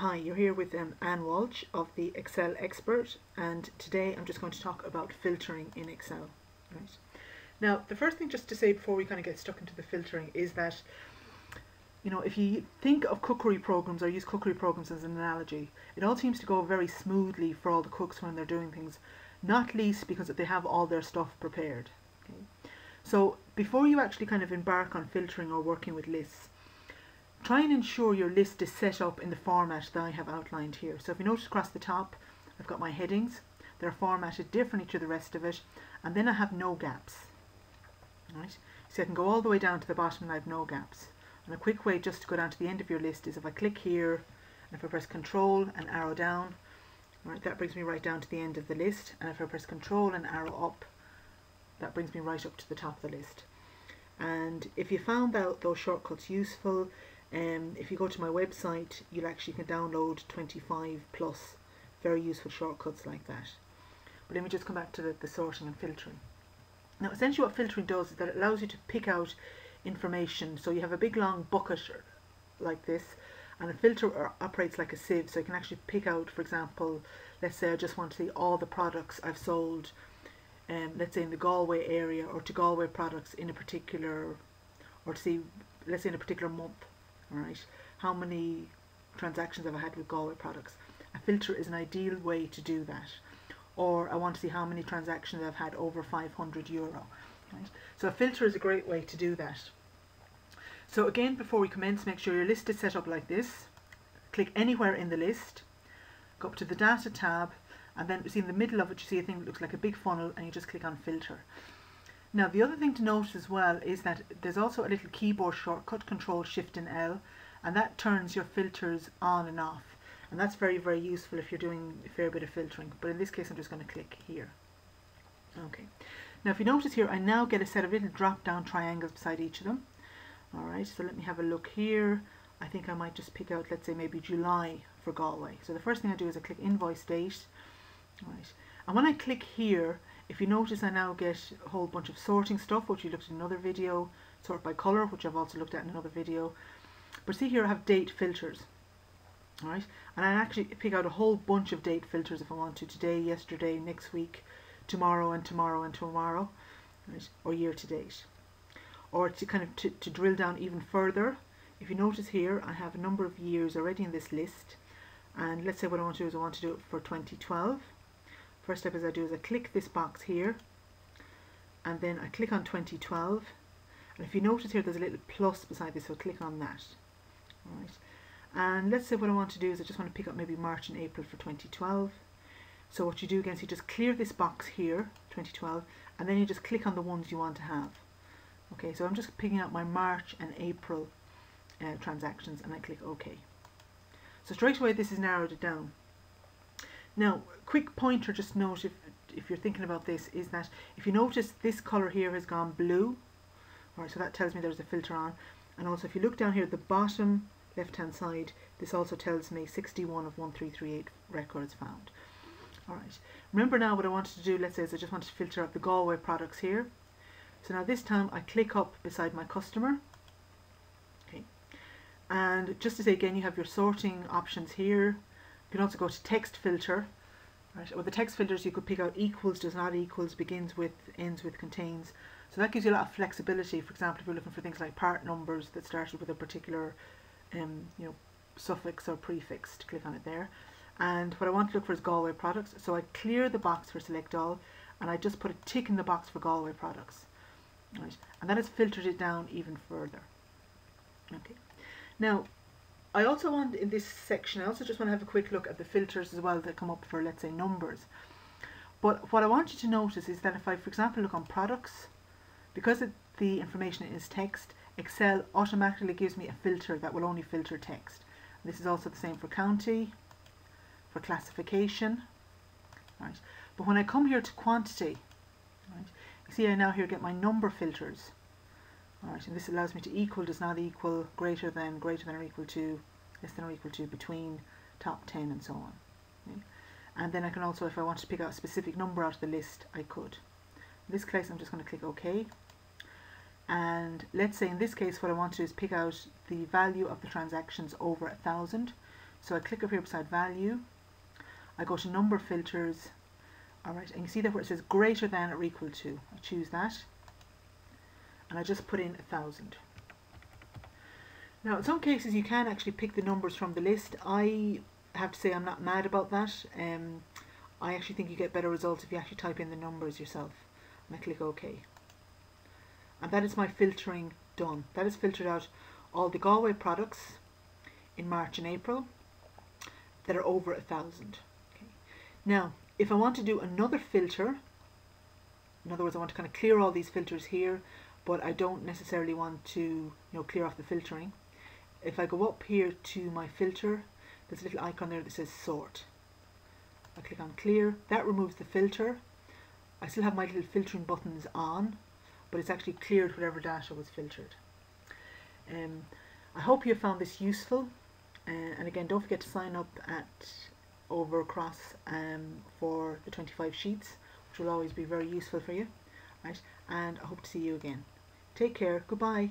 Hi, you're here with Anne Walsh of the Excel Expert, and today I'm just going to talk about filtering in Excel. Right. Now, the first thing just to say before we kind of get stuck into the filtering is that, if you think of cookery programs or use cookery programs as an analogy, it all seems to go very smoothly for all the cooks when they're doing things, not least because they have all their stuff prepared. Okay. So before you actually kind of embark on filtering or working with lists, try and ensure your list is set up in the format that I have outlined here. So if you notice across the top, I've got my headings. They're formatted differently to the rest of it, and then I have no gaps. Right? So I can go all the way down to the bottom and I have no gaps. And a quick way just to go down to the end of your list is if I click here, and if I press Control and arrow down, right, that brings me right down to the end of the list. And if I press Control and arrow up, that brings me right up to the top of the list. And if you found those shortcuts useful, if you go to my website, you can download 25 plus very useful shortcuts like that. But let me just come back to the sorting and filtering. Now, essentially what filtering does is that it allows you to pick out information. So you have a big long bucket like this, and a filter operates like a sieve. So you can actually pick out, for example, let's say I just want to see all the products I've sold, let's say in the Galway area, or to Galway products in a particular, or to see, let's say in a particular month. Alright, how many transactions have I had with Galway products? A filter is an ideal way to do that. Or I want to see how many transactions I've had over €500. Right? So a filter is a great way to do that. So again, before we commence, make sure your list is set up like this. Click anywhere in the list, go up to the Data tab, and then see in the middle of it you see a thing that looks like a big funnel, and you just click on Filter. Now, the other thing to note as well is that there's also a little keyboard shortcut, Control Shift and L, and that turns your filters on and off. And that's very, very useful if you're doing a fair bit of filtering. But in this case, I'm just going to click here. Okay. Now, if you notice here, I now get a set of little drop-down triangles beside each of them. All right, so let me have a look here. I think I might just pick out, let's say, maybe July for Galway. So the first thing I do is I click Invoice Date. All right. And when I click here, if you notice, I now get a whole bunch of sorting stuff, which we looked at in another video, sort by colour, which I've also looked at in another video. But see here, I have date filters. Alright, and I actually pick out a whole bunch of date filters if I want to, today, yesterday, next week, tomorrow and tomorrow and tomorrow, right, or year to date. Or to kind of to drill down even further, if you notice here, I have a number of years already in this list, and let's say what I want to do is I want to do it for 2012. First step is I click this box here, and then I click on 2012, and if you notice here there's a little plus beside this, so click on that. Alright, and let's say what I want to do is I just want to pick up maybe March and April for 2012. So what you do again is you just clear this box here, 2012, and then you just click on the ones you want to have. Okay, so I'm just picking out my March and April transactions, and I click OK. So straight away this has narrowed it down. Now, quick pointer, just note if you're thinking about this, is that if you notice this colour here has gone blue, alright, so that tells me there's a filter on. And also if you look down here at the bottom left hand side, this also tells me 61 of 1338 records found. Alright, remember now what I wanted to do, let's say, is I just wanted to filter out the Galway products here. So now this time I click up beside my customer. Okay, and just to say again, you have your sorting options here. You can also go to text filter. Right, with the text filters you could pick out equals, does not equals, begins with, ends with, contains. So that gives you a lot of flexibility. For example, if you're looking for things like part numbers that started with a particular suffix or prefix, to click on it there. And what I want to look for is Galway products. So I clear the box for select all, and I just put a tick in the box for Galway products. Right, and that has filtered it down even further. Okay. Now, I also want, in this section, I also just want to have a quick look at the filters as well that come up for, let's say, numbers. But what I want you to notice is that if I, for example, look on products, because the information is text, Excel automatically gives me a filter that will only filter text. And this is also the same for county, for classification. Right. But when I come here to quantity, right, you see I now here get my number filters. Alright, and this allows me to equal, does not equal, greater than or equal to, less than or equal to, between, top 10, and so on. Okay. And then I can also, if I want to pick out a specific number out of the list, I could. In this case, I'm just going to click OK. And let's say in this case what I want to do is pick out the value of the transactions over 1,000. So I click up here beside value, I go to number filters, alright, and you see that where it says greater than or equal to, I choose that, and I just put in 1,000. Now in some cases you can actually pick the numbers from the list. I have to say I'm not mad about that. I actually think you get better results if you actually type in the numbers yourself. And I click OK. And that is my filtering done. That has filtered out all the Galway products in March and April that are over 1,000. Okay. Now, if I want to do another filter, in other words, I want to kind of clear all these filters here, but I don't necessarily want to, clear off the filtering. If I go up here to my filter, there's a little icon there that says sort. I click on clear, that removes the filter. I still have my little filtering buttons on, but it's actually cleared whatever data was filtered. I hope you found this useful, and again, don't forget to sign up at Overcross for the 25 sheets, which will always be very useful for you, right? And I hope to see you again. Take care, goodbye.